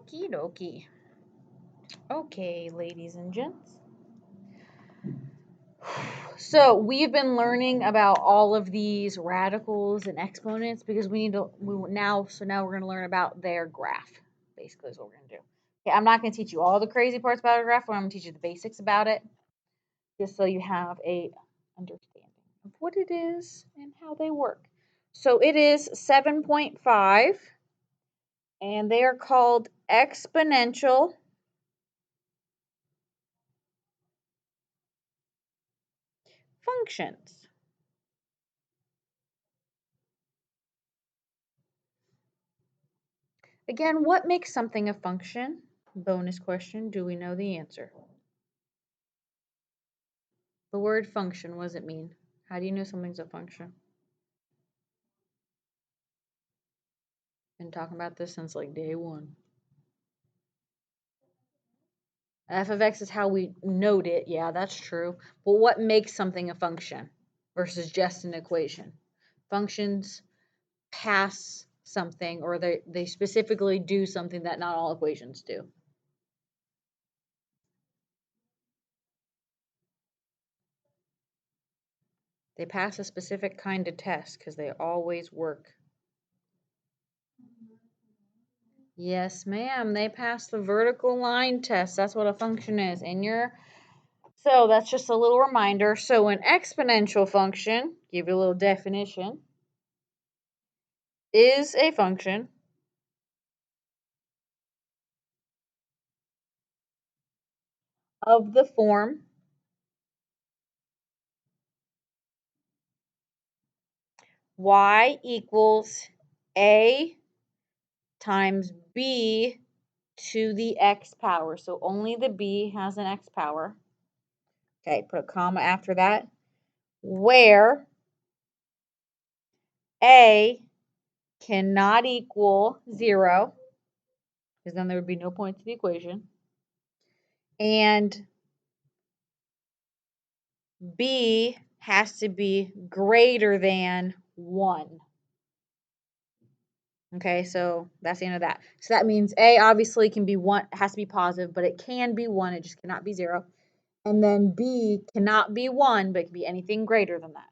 Okie dokie. Okay, ladies and gents. So we've been learning about all of these radicals and exponents because now we're going to learn about their graph. Basically, is what we're going to do. Okay, I'm not going to teach you all the crazy parts about a graph. I'm going to teach you the basics about it, just so you have a understanding of what it is and how they work. So it is 7.5, and they are called exponential functions. Again, what makes something a function? Bonus question, do we know the answer? The word function, what does it mean? How do you know something's a function? Been talking about this since like day one. F of x is how we note it. Yeah, that's true. But what makes something a function versus just an equation? Functions pass something, or they specifically do something that not all equations do. They pass a specific kind of test because they always work. Yes, ma'am. They pass the vertical line test. That's what a function is. So that's just a little reminder. So an exponential function, give you a little definition, is a function of the form y equals a times b to the x power. So only the b has an x power. Okay, put a comma after that. Where a cannot equal 0, because then there would be no point to the equation, and b has to be greater than 1. Okay, so that's the end of that. So that means a obviously can be 1, has to be positive, but it can be 1, it just cannot be 0. And then b cannot be 1, but it can be anything greater than that.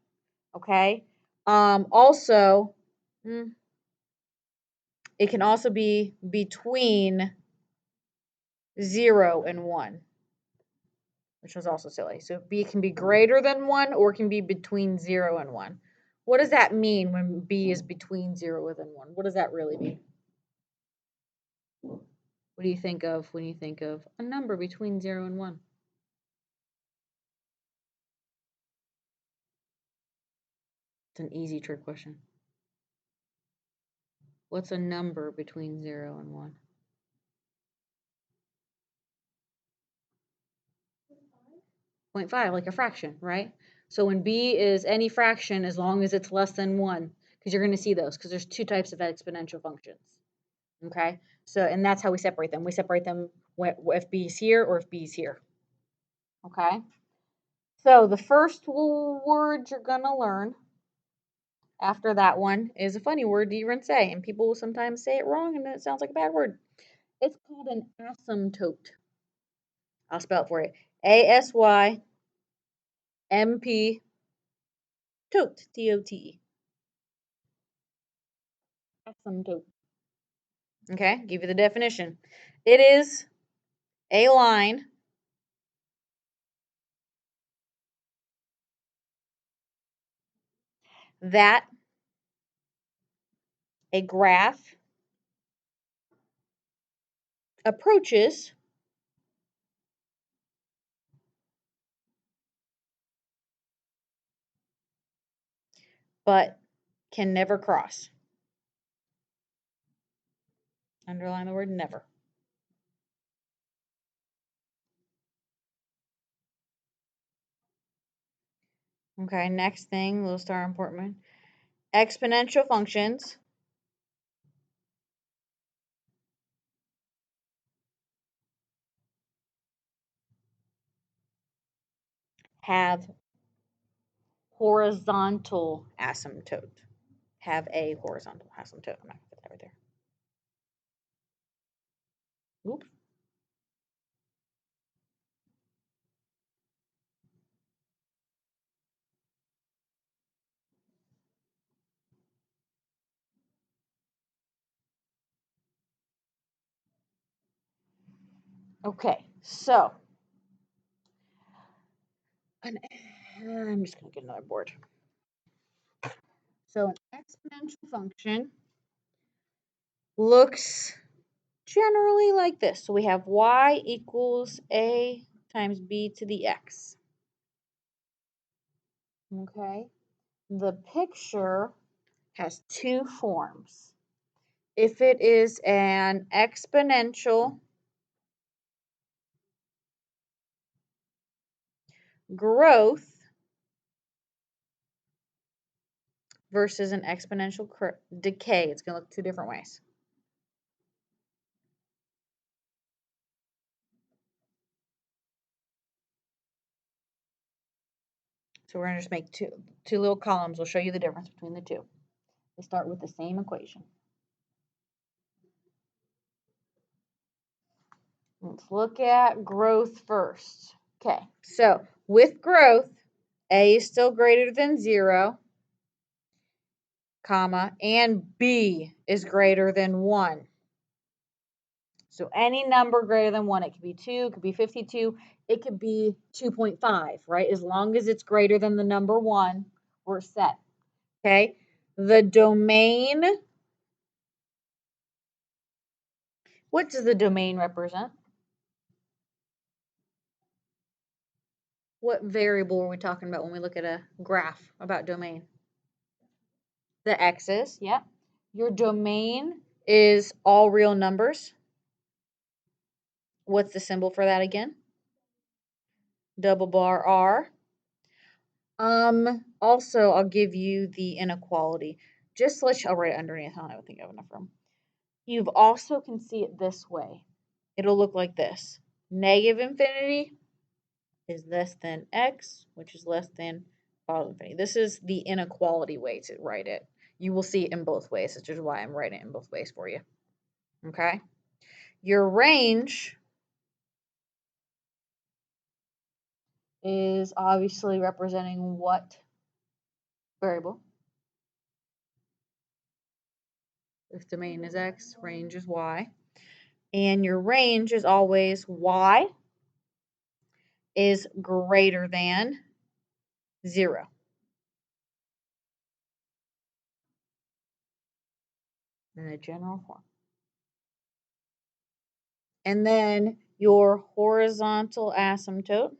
Okay? Also, it can also be between 0 and 1, which was also silly. So b can be greater than 1 or can be between 0 and 1. What does that mean when b is between 0 and 1? What does that really mean? What do you think of when you think of a number between 0 and 1? It's an easy trick question. What's a number between 0 and 1? 0.5, like a fraction, right? So when b is any fraction, as long as it's less than 1, because you're going to see those, because there's 2 types of exponential functions. Okay? So, and that's how we separate them. We separate them if b is here or if b is here. Okay? So the first word you're going to learn after that one is a funny word to even say, and people will sometimes say it wrong and it sounds like a bad word. It's called an asymptote. I'll spell it for you. ASYMP tote, T-O-T-E. Asymptote. Okay, give you the definition. It is a line that a graph approaches but can never cross. Underline the word never. Okay, next thing, little star important. Exponential functions have horizontal asymptote. Have a horizontal asymptote. I'm not going to put that right there. Oops. Okay, so I'm just going to get another board. So an exponential function looks generally like this. So we have y equals a times b to the x. Okay, the picture has two forms. If it is an exponential growth versus an exponential decay, it's going to look two different ways. So we're going to just make two little columns. We'll show you the difference between the two. They start with the same equation. Let's look at growth first. Okay, so with growth, a is still greater than 0, comma, and b is greater than 1. So any number greater than 1, it could be 2, it could be 52, it could be 2.5, right? As long as it's greater than the number 1, we're set. Okay, the domain, what does the domain represent? What variable are we talking about when we look at a graph about domain? The x's, yeah. Your domain is all real numbers. What's the symbol for that again? Double bar R. Also, I'll give you the inequality. Just I'll write it underneath. I don't think I have enough room. You also can see it this way. It'll look like this. Negative infinity is less than x, which is less than positive infinity. This is the inequality way to write it. You will see it in both ways, which is why I'm writing it in both ways for you. Okay? Your range is obviously representing what variable? If domain is x, range is y. And your range is always y is greater than 0. In the general form. And then your horizontal asymptote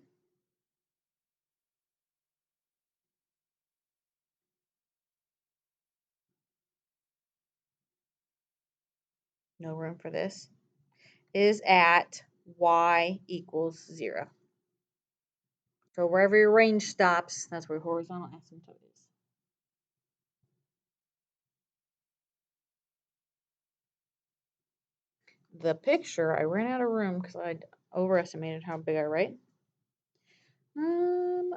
no room for this, is at y equals 0. So wherever your range stops, that's where horizontal asymptote is. The picture, I ran out of room because I overestimated how big I write.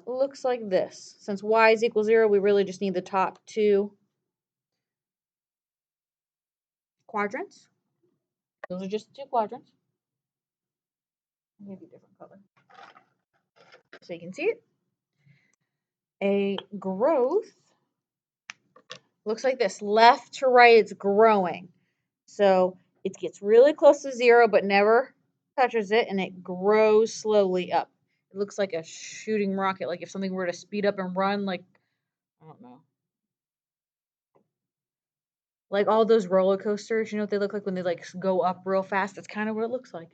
Looks like this. Since y is equal 0, we really just need the top two quadrants. Those are just two quadrants. Maybe a different color. So you can see it. A growth looks like this. Left to right, it's growing. So it gets really close to 0, but never touches it, and it grows slowly up. It looks like a shooting rocket, like if something were to speed up and run, like, I don't know. Like all those roller coasters, you know what they look like when they like go up real fast? That's kind of what it looks like.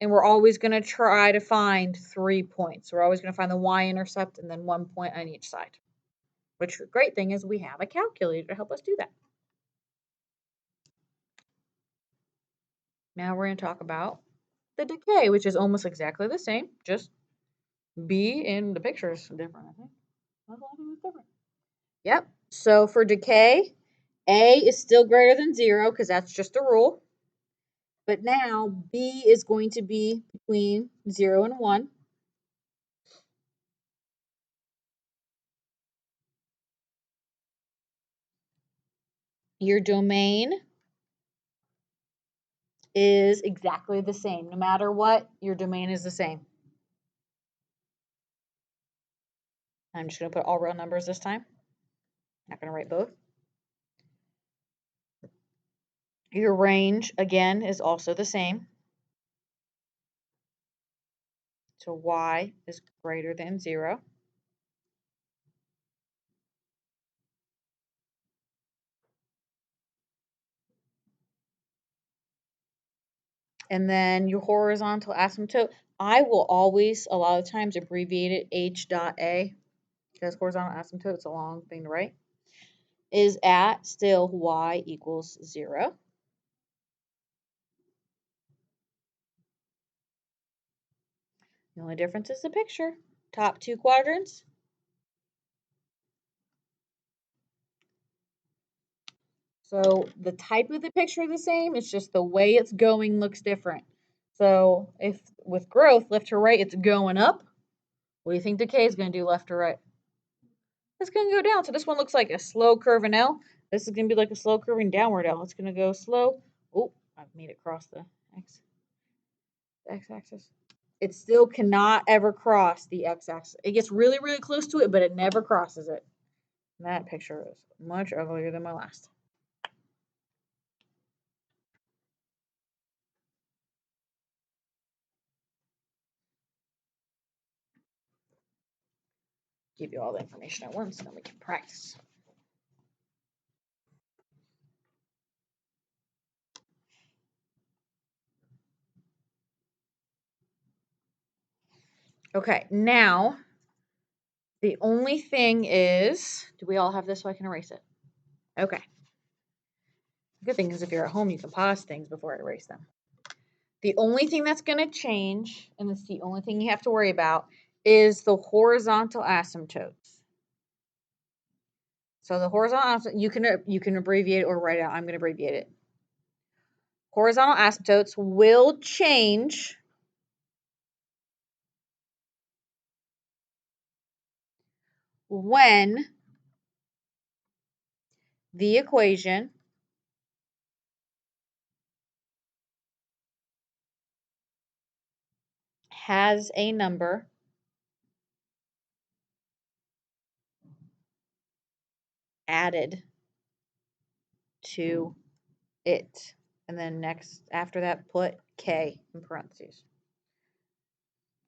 And we're always going to try to find 3 points. We're always going to find the y-intercept and then 1 point on each side. Which the great thing is we have a calculator to help us do that. Now we're going to talk about the decay, which is almost exactly the same, just B in the picture is different, I think. That's the only thing that's different. Yep. So for decay, A is still greater than 0 because that's just a rule. But now B is going to be between 0 and 1. Your domain is exactly the same. No matter what, your domain is the same. I'm just going to put all real numbers this time. Not going to write both. Your range, again, is also the same. So y is greater than 0. And then your horizontal asymptote, I will always, a lot of times, abbreviate it h.a, because horizontal asymptote, it's a long thing to write, is at still y equals 0. The only difference is the picture. Top two quadrants. So the type of the picture is the same, it's just the way it's going looks different. So if with growth, left to right, it's going up, what do you think decay is going to do left to right? It's going to go down. So this one looks like a slow curving L. This is going to be like a slow curving downward L. It's going to go slow. Oh, I've made it cross the x-axis. It still cannot ever cross the x-axis. It gets really, really close to it, but it never crosses it. And that picture is much uglier than my last. Give you all the information at once, and then we can practice. Okay, now the only thing is, do we all have this so I can erase it? Okay. The good thing is if you're at home, you can pause things before I erase them. The only thing that's going to change, and it's the only thing you have to worry about, is the horizontal asymptotes. So the horizontal asymptote, you can abbreviate it or write it out. I'm going to abbreviate it. Horizontal asymptotes will change when the equation has a number added to it. And then next, after that, put K in parentheses.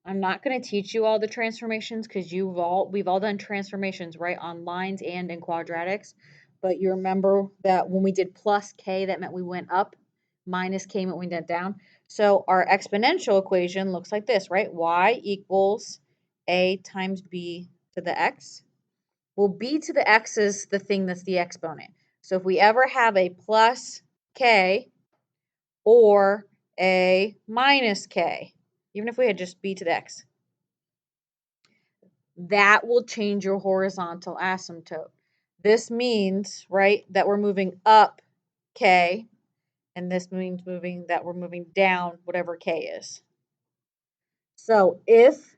I'm not going to teach you all the transformations because we've all done transformations, right, on lines and in quadratics. But you remember that when we did plus K, that meant we went up. Minus K meant we went down. So our exponential equation looks like this, right? Y equals A times B to the X. Well, B to the X is the thing that's the exponent. So if we ever have a plus K or a minus K, even if we had just B to the X, that will change your horizontal asymptote. This means, right, that we're moving up K, and this means that we're moving down whatever K is. So if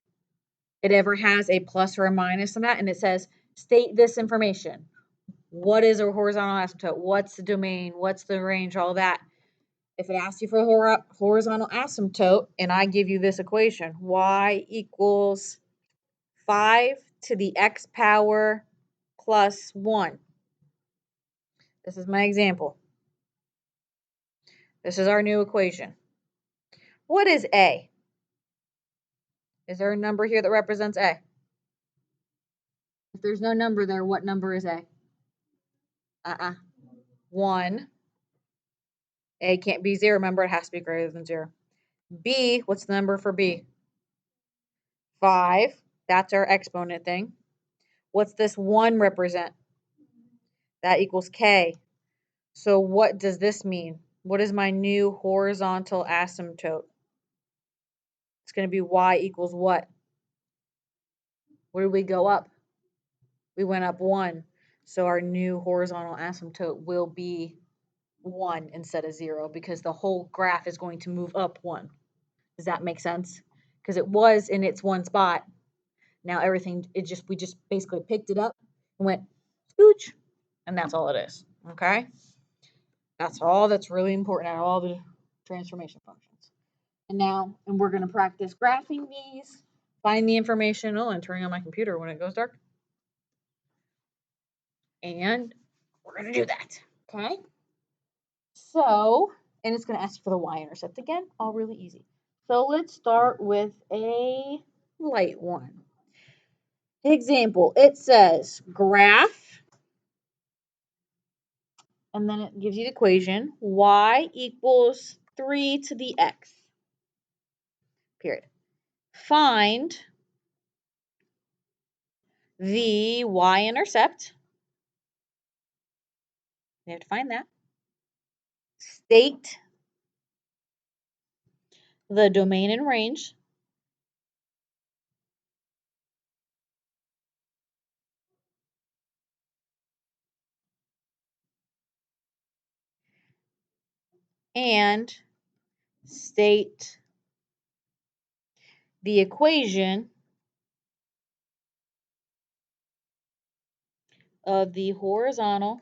it ever has a plus or a minus on that, and it says, state this information. What is a horizontal asymptote? What's the domain? What's the range? All that. If it asks you for a horizontal asymptote, and I give you this equation, y equals 5 to the x power plus 1. This is my example. This is our new equation. What is A? Is there a number here that represents A? If there's no number there, what number is A? 1. A can't be 0. Remember, it has to be greater than 0. B, what's the number for B? 5. That's our exponent thing. What's this 1 represent? That equals K. So what does this mean? What is my new horizontal asymptote? It's going to be y equals what? Where did we go up? We went up 1. So our new horizontal asymptote will be 1 instead of 0 because the whole graph is going to move up 1. Does that make sense? Because it was in its one spot. Now everything, we just basically picked it up and went scooch, and that's all it is. Okay? That's all that's really important out of all the transformation functions. And we're going to practice graphing these, find the information, and turning on my computer when it goes dark. And we're going to do that, okay? So, and it's going to ask for the y-intercept again, all really easy. So let's start with a light one. Example, it says graph, and then it gives you the equation, y equals 3 to the x, period. Find the y-intercept. We have to find that. State the domain and range. And state the equation of the horizontal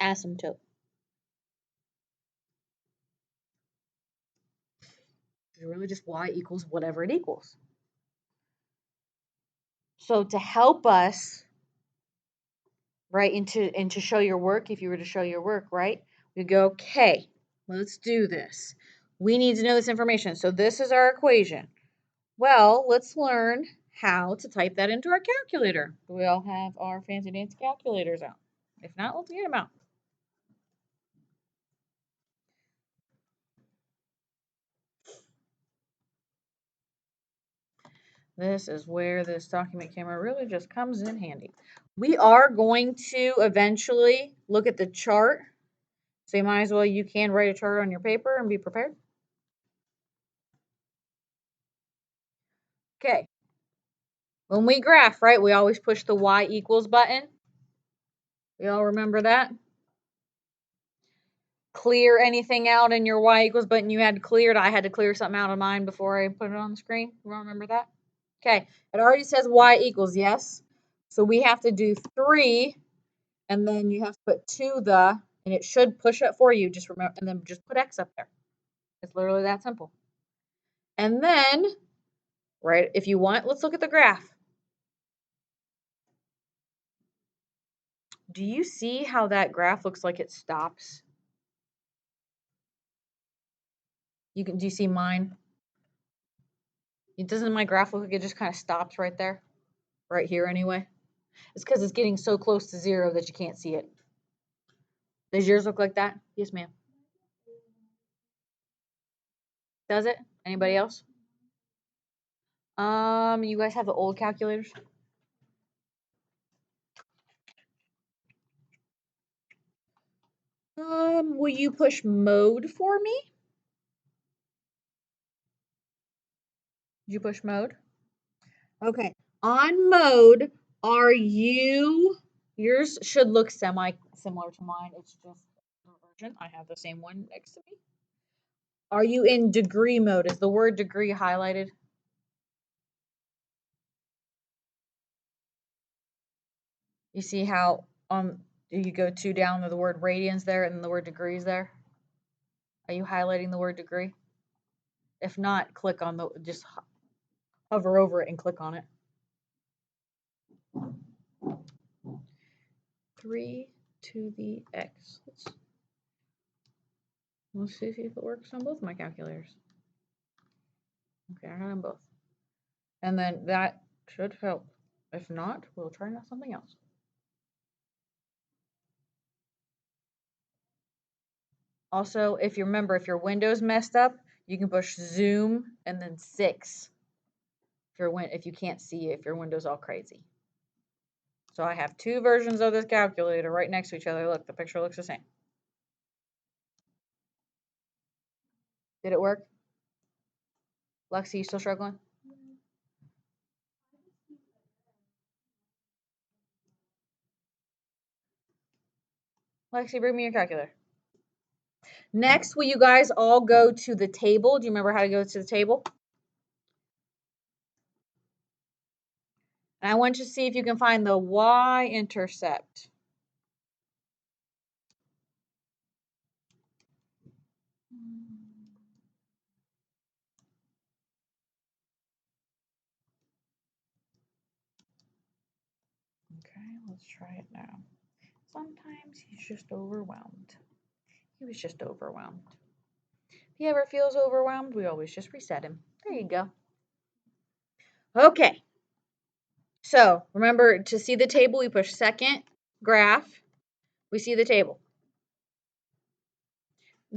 asymptote. It's really just y equals whatever it equals. So to help us, right, and to show your work, if you were to show your work, right, we go, okay, let's do this. We need to know this information. So this is our equation. Well, let's learn how to type that into our calculator. We all have our fancy dancy calculators out. If not, let's get them out. This is where this document camera really just comes in handy. We are going to eventually look at the chart. So you might as well, you can write a chart on your paper and be prepared. Okay. When we graph, right, we always push the y equals button. We all remember that? Clear anything out in your y equals button you had cleared. I had to clear something out of mine before I put it on the screen. You all remember that? Okay. It already says y equals, yes. So we have to do 3, and then you have to put and it should push it for you. Just remember, and then just put x up there. It's literally that simple. And then, right, if you want, let's look at the graph. Do you see how that graph looks like it stops? Do you see mine? Doesn't my graph look like it just kind of stops right there? Right here anyway? It's because it's getting so close to 0 that you can't see it. Does yours look like that? Yes, ma'am. Does it? Anybody else? You guys have the old calculators? Will you push mode for me? Did you push mode? Okay. On mode, yours should look semi-similar to mine. It's just a version. I have the same one next to me. Are you in degree mode? Is the word degree highlighted? You see how you go 2 down to the word radians there and the word degrees there? Are you highlighting the word degree? If not, click on just hover over it and click on it. 3 to the x. Let's see if it works on both my calculators. Okay, I got them both. And then that should help. If not, we'll try something else. Also, if you remember, if your window's messed up, you can push zoom and then 6. If you can't see it, if your window's all crazy. So I have 2 versions of this calculator right next to each other. Look, the picture looks the same. Did it work? Lexi, you still struggling? Lexi, bring me your calculator. Next, will you guys all go to the table? Do you remember how to go to the table? And I want you to see if you can find the y-intercept. Okay, let's try it now. Sometimes he's just overwhelmed. He was just overwhelmed. If he ever feels overwhelmed, we always just reset him. There you go. Okay. So remember, to see the table, we push second graph. We see the table.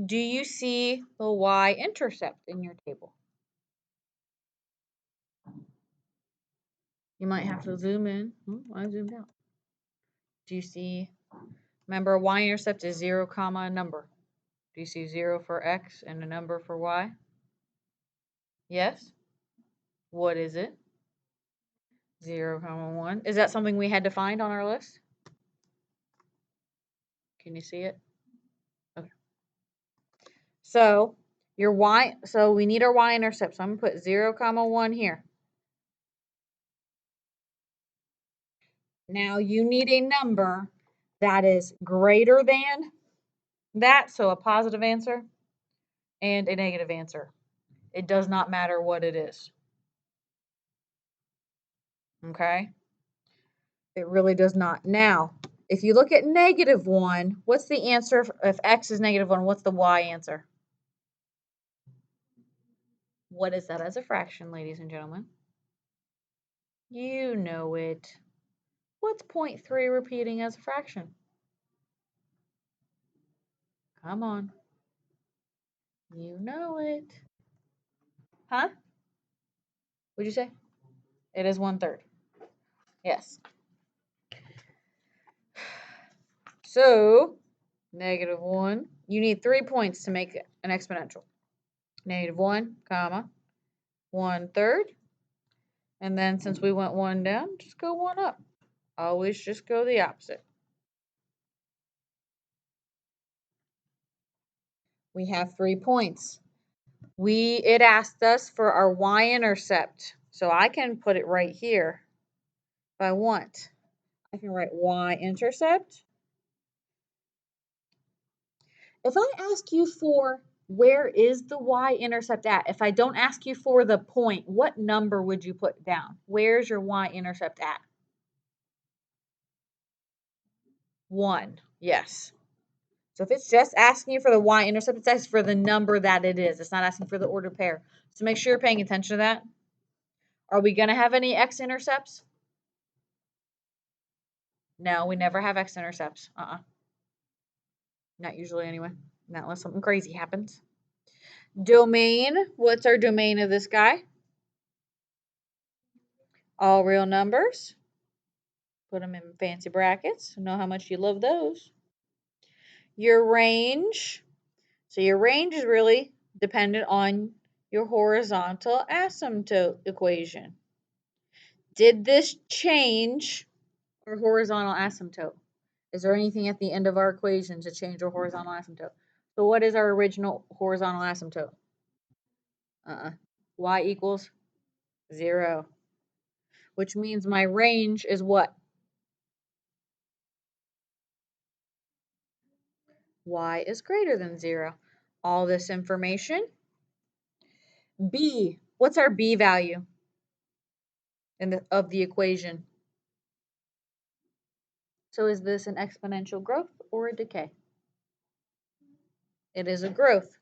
Do you see the y-intercept in your table? You might have to zoom in. I zoomed out. Do you see? Remember, y-intercept is 0, comma, a number. Do you see 0 for x and a number for y? Yes? What is it? 0, comma, 1. Is that something we had to find on our list? Can you see it? Okay. So we need our y-intercept. So I'm going to put 0, comma, 1 here. Now you need a number that is greater than that, so a positive answer and a negative answer. It does not matter what it is. Okay? It really does not. Now, if you look at -1, what's the answer? If x is -1, what's the y answer? What is that as a fraction, ladies and gentlemen? You know it. What's 0.3 repeating as a fraction? Come on. You know it. Huh? What'd you say? It is 1/3. Yes. So, -1. You need 3 points to make an exponential. -1, comma, 1/3. And then since we went 1 down, just go 1 up. Always just go the opposite. We have 3 points. It asked us for our y-intercept. So I can put it right here if I want. I can write y-intercept. If I ask you for where is the y-intercept at, if I don't ask you for the point, what number would you put down? Where's your y-intercept at? 1. Yes. So if it's just asking you for the y-intercept, it's asking for the number that it is. It's not asking for the ordered pair. So make sure you're paying attention to that. Are we going to have any x-intercepts? No, we never have x-intercepts. Not usually anyway. Not unless something crazy happens. Domain. What's our domain of this guy? All real numbers. Put them in fancy brackets. Know how much you love those. Your range. So your range is really dependent on your horizontal asymptote equation. Did this change our horizontal asymptote? Is there anything at the end of our equation to change our horizontal asymptote? So what is our original horizontal asymptote? Y equals 0. Which means my range is what? Y is greater than 0. All this information. B. What's our B value of the equation? So is this an exponential growth or a decay? It is a growth.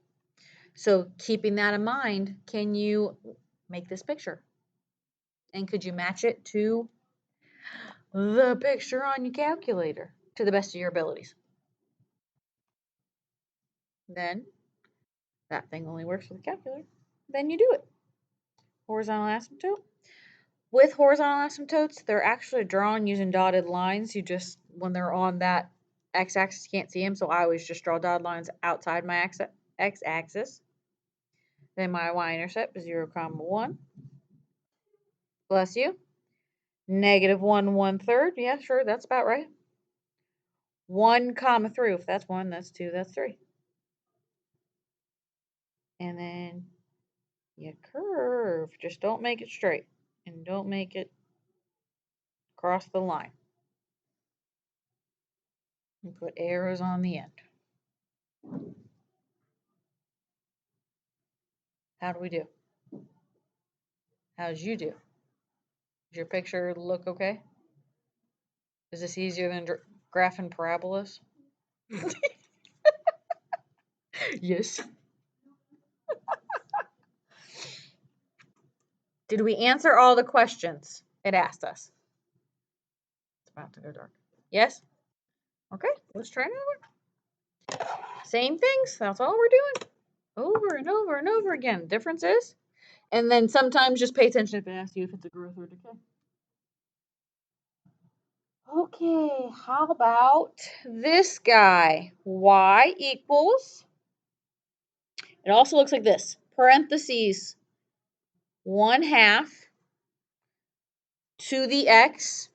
So keeping that in mind, can you make this picture? And could you match it to the picture on your calculator to the best of your abilities? Then that thing only works with a calculator. Then you do it. Horizontal asymptote. With horizontal asymptotes, they're actually drawn using dotted lines. You just, when they're on that x-axis, you can't see them, so I always just draw dotted lines outside my x-axis. Then my y-intercept is 0, 1. Bless you. -1, 1/3. Yeah, sure, that's about right. 1, 3. If that's 1, that's 2, that's 3. And then you curve. Just don't make it straight. And don't make it cross the line. And put arrows on the end. How do we do? How did you do? Does your picture look okay? Is this easier than graphing parabolas? Yes. Did we answer all the questions it asked us? It's about to go dark. Yes? Okay, let's try another. Same things. That's all we're doing. Over and over and over again. Difference is? And then sometimes just pay attention if it asks you if it's a growth or a decay. Okay, how about this guy? Y equals, it also looks like this, parentheses, 1/2 to the x,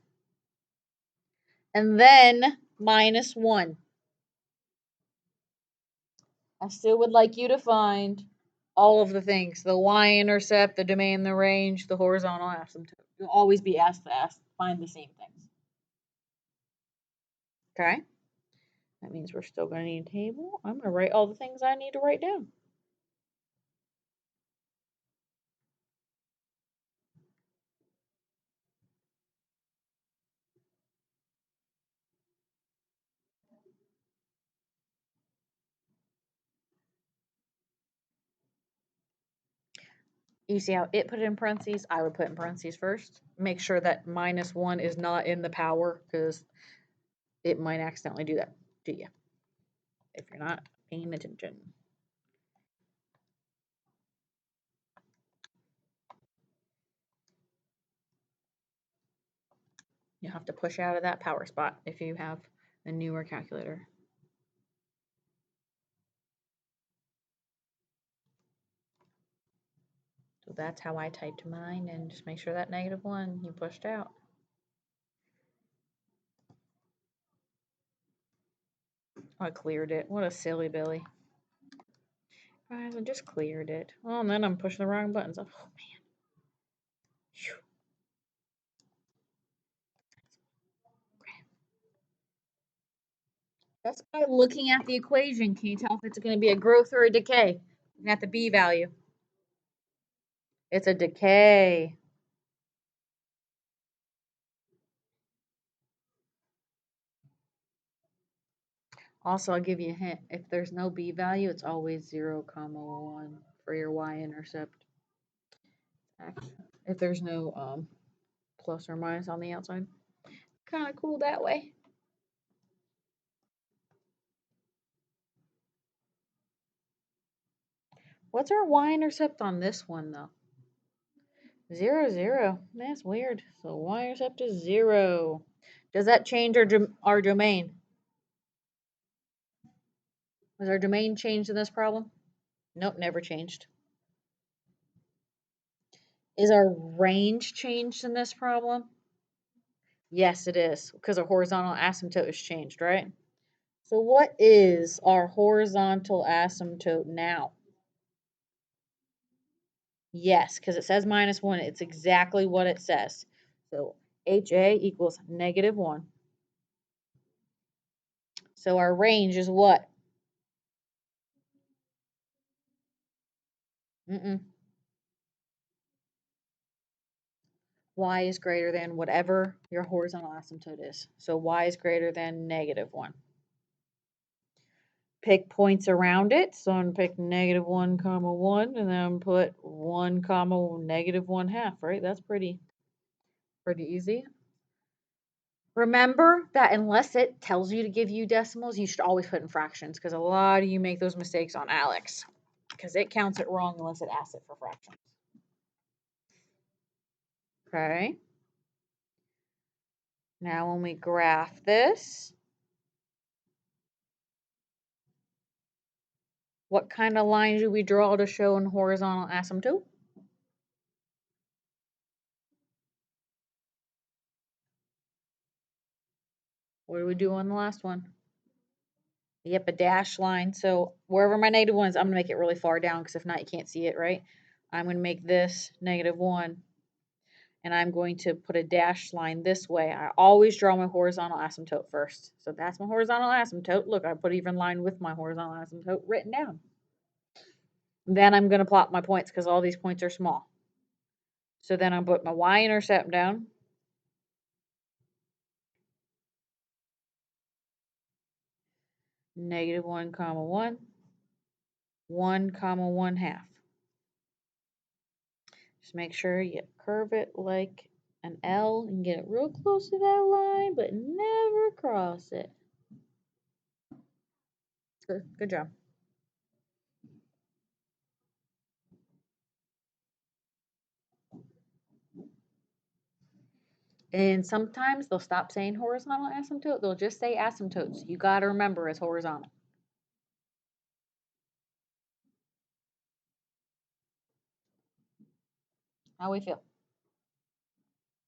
and then minus 1. I still would like you to find all of the things, the y-intercept, the domain, the range, the horizontal asymptote. You'll always be asked to find the same things. Okay? That means we're still going to need a table. I'm going to write all the things I need to write down. You see how it put it in parentheses? I would put in parentheses first. Make sure that minus 1 is not in the power because it might accidentally do that to you if you're not paying attention. You have to push out of that power spot if you have a newer calculator. So that's how I typed mine, and just make sure that -1 you pushed out. I cleared it. What a silly Billy. I just cleared it. Oh, and then I'm pushing the wrong buttons. Oh, man. Whew. That's by looking at the equation. Can you tell if it's going to be a growth or a decay? Looking at the B value. It's a decay. Also, I'll give you a hint. If there's no B value, it's always 0, 1 for your y-intercept. If there's no plus or minus on the outside. Kind of cool that way. What's our y-intercept on this one, though? 0, 0. That's weird. So y-intercept is 0. Does that change our domain? Was our domain changed in this problem? Nope, never changed. Is our range changed in this problem? Yes, it is, because our horizontal asymptote is changed, right? So what is our horizontal asymptote now? Yes, because it says -1. It's exactly what it says. So HA equals -1. So our range is what? Y is greater than whatever your horizontal asymptote is. So y is greater than -1. Pick points around it. So I'm going to pick -1, 1, and then put 1, -1/2, right? That's pretty easy. Remember that unless it tells you to give you decimals, you should always put in fractions because a lot of you make those mistakes on Alex because it counts it wrong unless it asks it for fractions. Okay. Now when we graph this, what kind of line do we draw to show an horizontal asymptote? What did we do on the last one? Yep, a dash line. So wherever my -1 is, I'm going to make it really far down because if not, you can't see it, right? I'm going to make this -1, and I'm going to put a dash line this way. I always draw my horizontal asymptote first. So that's my horizontal asymptote. Look, I put even line with my horizontal asymptote written down. Then I'm going to plot my points because all these points are small. So then I'll put my y-intercept down. Negative 1, comma 1. 1, comma 1/2. Just make sure you curve it like an L and get it real close to that line, but never cross it. Good job. And sometimes they'll stop saying horizontal asymptote. They'll just say asymptotes. You got to remember it's horizontal. How we feel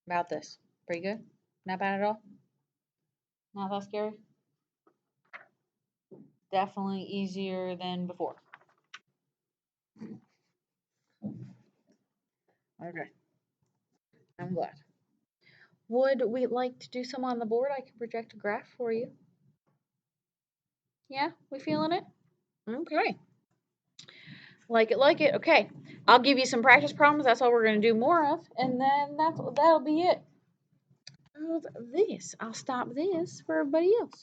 about this? Pretty good? Not bad at all? Not that scary? Definitely easier than before. Okay. I'm glad. Would we like to do some on the board? I can project a graph for you. Yeah, we feeling it? Okay. Like it, like it. Okay. I'll give you some practice problems. That's all we're going to do more of. And then that'll be it. Of this. I'll stop this for everybody else.